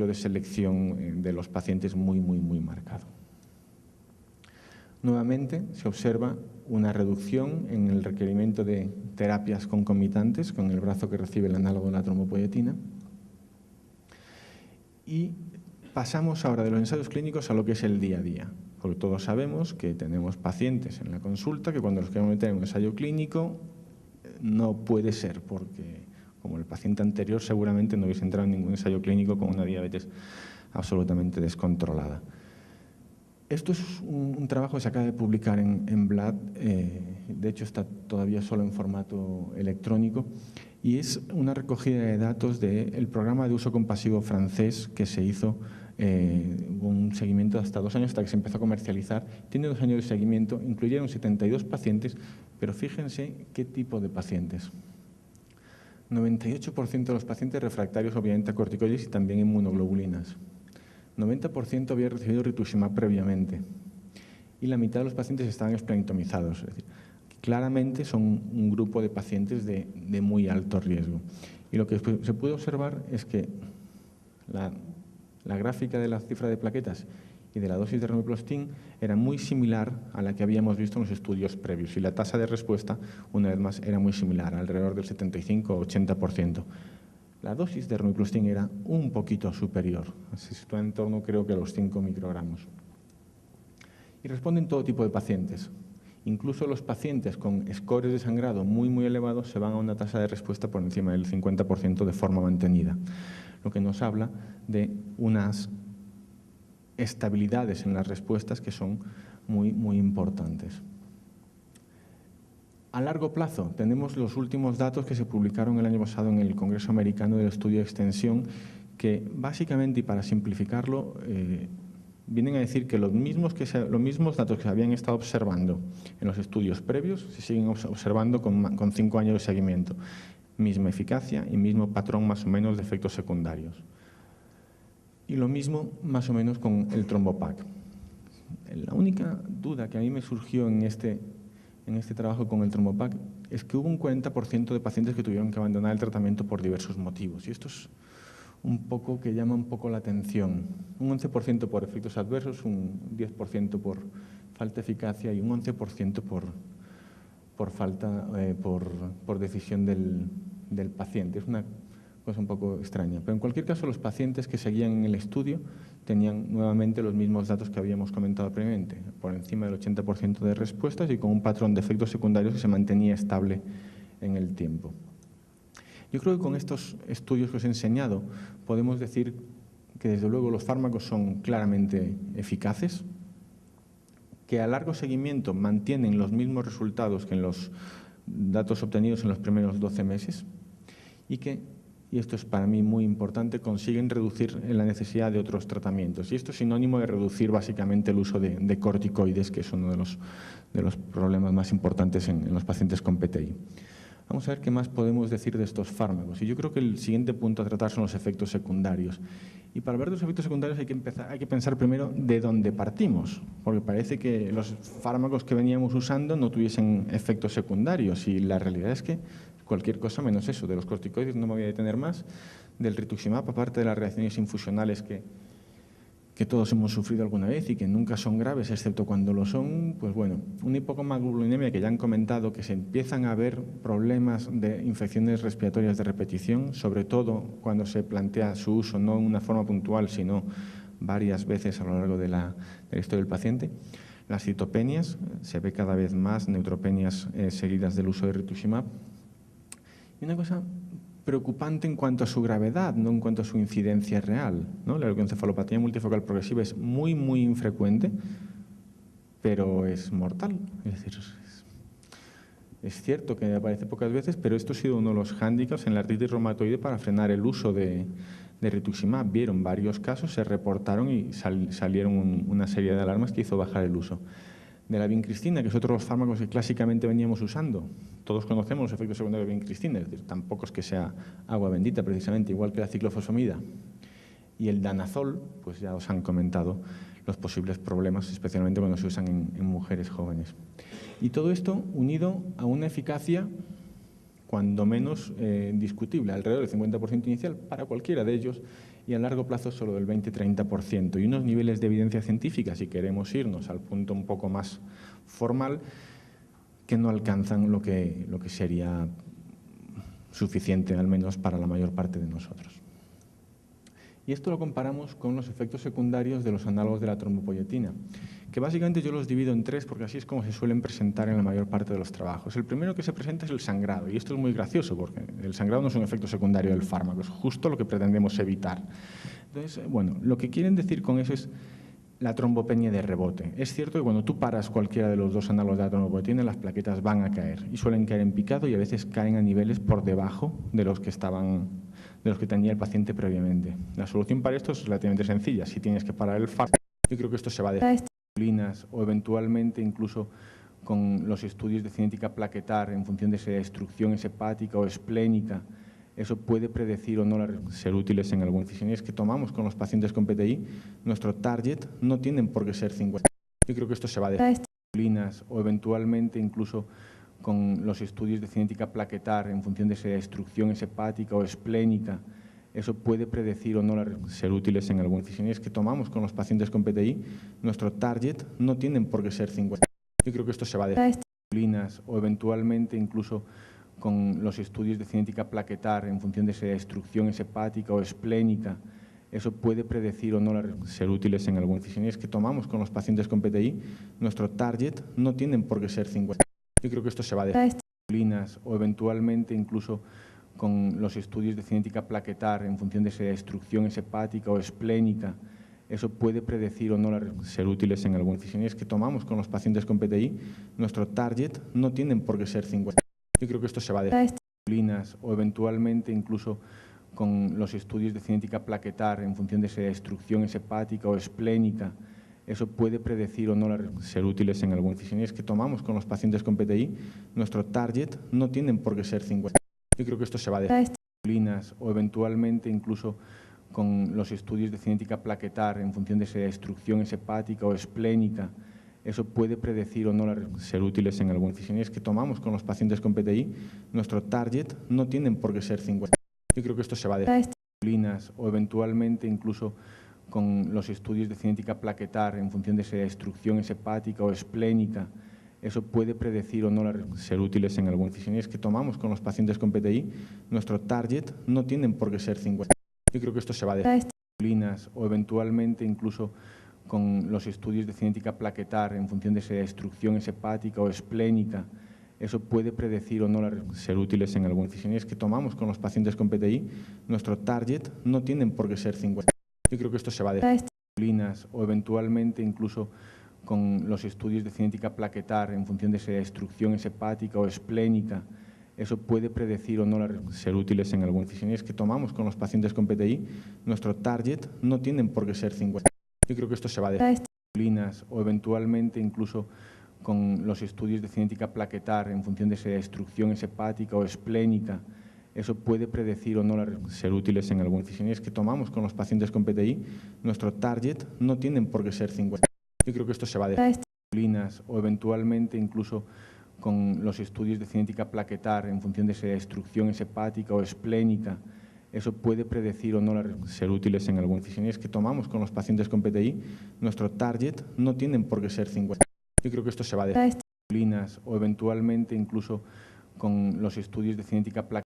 de selección de los pacientes muy marcado. Nuevamente se observa una reducción en el requerimiento de terapias concomitantes con el brazo que recibe el análogo de la trombopoietina. Y pasamos ahora de los ensayos clínicos a lo que es el día a día, porque todos sabemos que tenemos pacientes en la consulta que cuando los queremos meter en un ensayo clínico no puede ser, porque como el paciente anterior seguramente no hubiese entrado en ningún ensayo clínico con una diabetes absolutamente descontrolada. Esto es un trabajo que se acaba de publicar en Blood, de hecho está todavía solo en formato electrónico, y es una recogida de datos del programa de uso compasivo francés que se hizo un seguimiento hasta 2 años, hasta que se empezó a comercializar. Tiene 2 años de seguimiento, incluyeron 72 pacientes, pero fíjense qué tipo de pacientes. 98% de los pacientes refractarios obviamente a corticoides y también inmunoglobulinas. 90% había recibido rituximab previamente y la mitad de los pacientes estaban esplenectomizados. Es decir, claramente son un grupo de pacientes de muy alto riesgo. Y lo que se puede observar es que la gráfica de la cifra de plaquetas y de la dosis de romiplostim era muy similar a la que habíamos visto en los estudios previos y la tasa de respuesta, una vez más, era muy similar, alrededor del 75 o 80%. La dosis de romiplostim era un poquito superior, se sitúa en torno, creo que a los 5 microgramos. Y responden todo tipo de pacientes. Incluso los pacientes con scores de sangrado muy elevados se van a una tasa de respuesta por encima del 50% de forma mantenida, lo que nos habla de unas estabilidades en las respuestas que son muy importantes. A largo plazo, tenemos los últimos datos que se publicaron el año pasado en el Congreso Americano del Estudio de Extensión, que básicamente, y para simplificarlo, vienen a decir que los mismos datos que se habían estado observando en los estudios previos se siguen observando con 5 años de seguimiento. Misma eficacia y mismo patrón más o menos de efectos secundarios. Y lo mismo más o menos con el trombopac. La única duda que a mí me surgió en este trabajo con el trombopac es que hubo un 40% de pacientes que tuvieron que abandonar el tratamiento por diversos motivos. Y esto es un poco que llama un poco la atención. Un 11% por efectos adversos, un 10% por falta de eficacia y un 11% por decisión del paciente. Es una cosa un poco extraña. Pero en cualquier caso, los pacientes que seguían en el estudio tenían nuevamente los mismos datos que habíamos comentado previamente, por encima del 80% de respuestas y con un patrón de efectos secundarios que se mantenía estable en el tiempo. Yo creo que con estos estudios que os he enseñado podemos decir que desde luego los fármacos son claramente eficaces, que a largo seguimiento mantienen los mismos resultados que en los datos obtenidos en los primeros 12 meses y que, y esto es para mí muy importante, consiguen reducir la necesidad de otros tratamientos. Y esto es sinónimo de reducir básicamente el uso de corticoides, que es uno de los problemas más importantes en los pacientes con PTI. Vamos a ver qué más podemos decir de estos fármacos. Y yo creo que el siguiente punto a tratar son los efectos secundarios. Y para hablar de los efectos secundarios hay que pensar primero de dónde partimos, porque parece que los fármacos que veníamos usando no tuviesen efectos secundarios y la realidad es que cualquier cosa menos eso. De los corticoides no me voy a detener más, del rituximab, aparte de las reacciones infusionales que todos hemos sufrido alguna vez y que nunca son graves, excepto cuando lo son, pues bueno, una hipocomaglulinemia que ya han comentado, que se empiezan a ver problemas de infecciones respiratorias de repetición, sobre todo cuando se plantea su uso no en una forma puntual, sino varias veces a lo largo de la historia del paciente. Las citopenias, se ve cada vez más neutropenias seguidas del uso de rituximab. Y una cosa preocupante en cuanto a su gravedad, no en cuanto a su incidencia real, ¿no? La leucoencefalopatía multifocal progresiva es muy infrecuente, pero es mortal. Es decir, es cierto que aparece pocas veces, pero esto ha sido uno de los hándicaps en la artritis reumatoide para frenar el uso de rituximab. Vieron varios casos, se reportaron y salieron una serie de alarmas que hizo bajar el uso. De la vincristina, que es otro de los fármacos que clásicamente veníamos usando. Todos conocemos los efectos secundarios de vincristina, es decir, tampoco es que sea agua bendita precisamente, igual que la ciclofosfamida. Y el danazol, pues ya os han comentado los posibles problemas, especialmente cuando se usan en mujeres jóvenes. Y todo esto unido a una eficacia cuando menos discutible, alrededor del 50% inicial para cualquiera de ellos y a largo plazo solo del 20-30%, y unos niveles de evidencia científica, si queremos irnos al punto un poco más formal, que no alcanzan lo que sería suficiente, al menos para la mayor parte de nosotros. Y esto lo comparamos con los efectos secundarios de los análogos de la trombopoyetina, que básicamente yo los divido en tres porque así es como se suelen presentar en la mayor parte de los trabajos. El primero que se presenta es el sangrado, y esto es muy gracioso porque el sangrado no es un efecto secundario del fármaco, es justo lo que pretendemos evitar. Entonces, bueno, lo que quieren decir con eso es la trombopenia de rebote. Es cierto que cuando tú paras cualquiera de los dos análogos de la trombopoyetina, las plaquetas van a caer, y suelen caer en picado y a veces caen a niveles por debajo de los que tenía el paciente previamente. La solución para esto es relativamente sencilla. Si tienes que parar el fármaco, yo creo que esto se va a dejar o eventualmente incluso con los estudios de cinética plaquetar en función de si la destrucción es hepática o esplénica, eso puede predecir o no ser útiles en algunas decisiones que tomamos con los pacientes con PTI. Nuestro target no tienen por qué ser 50. Yo creo que esto se va a dejar o eventualmente incluso con los estudios de cinética plaquetar en función de si la destrucción es hepática o esplénica, eso puede predecir o no ser útiles en algunas decisiones que tomamos con los pacientes con PTI. Nuestro target no tienen por qué ser 50. Yo creo que esto se va a dejar o eventualmente incluso con los estudios de cinética plaquetar en función de si la destrucción es hepática o esplénica, eso puede predecir o no ser útiles en algunas decisiones que tomamos con los pacientes con PTI. Nuestro target no tienen por qué ser 50. Yo creo que esto se va a dejar o eventualmente incluso con los estudios de cinética plaquetar en función de si la destrucción es hepática o esplénica, eso puede predecir o no ser útiles en algunas decisiones que tomamos con los pacientes con PTI. Nuestro target no tienen por qué ser 50. Yo creo que esto se va a dejar o eventualmente incluso con los estudios de cinética plaquetar en función de si la destrucción es hepática o esplénica, eso puede predecir o no ser útiles en algunas decisiones que tomamos con los pacientes con PTI. Nuestro target no tienen por qué ser 50. Yo creo que esto se va a dejar o eventualmente incluso con los estudios de cinética plaquetar en función de si la destrucción es hepática o esplénica, eso puede predecir o no ser útiles en algunas decisiones que tomamos con los pacientes con PTI. Nuestro target no tienen por qué ser 50. Yo creo que esto se va a dejar o eventualmente incluso con los estudios de cinética plaquetar en función de si la destrucción es hepática o esplénica, eso puede predecir o no ser útiles en algunas decisiones que tomamos con los pacientes con PTI. Nuestro target no tienen por qué ser 50. Yo creo que esto se va a dejar o eventualmente incluso con los estudios de cinética plaquetar en función de si la destrucción es hepática o esplénica, eso puede predecir o no ser útiles en algunas decisiones que tomamos con los pacientes con PTI. Nuestro target no tienen por qué ser 50. Yo creo que esto se va a dejar o eventualmente incluso con los estudios de cinética plaquetar en función de si la destrucción es hepática o esplénica, eso puede predecir o no ser útiles en algunas decisiones que tomamos con los pacientes con PTI. Nuestro target no tienen por qué ser 50. Yo creo que esto se va a dejar o eventualmente incluso con los estudios de cinética plaquetar en función de si la destrucción es hepática o esplénica, eso puede predecir o no ser útiles en algunas decisiones que tomamos con los pacientes con PTI. Nuestro target no tienen por qué ser 50. Yo creo que esto se va a dejar o eventualmente incluso con los estudios de cinética plaquetar en función de si la destrucción es hepática o esplénica, eso puede predecir o no ser útiles en algunas decisiones que tomamos con los pacientes con PTI. Nuestro target no tienen por qué ser 50. Yo creo que esto se va a dejar o eventualmente incluso con los estudios de cinética plaquetar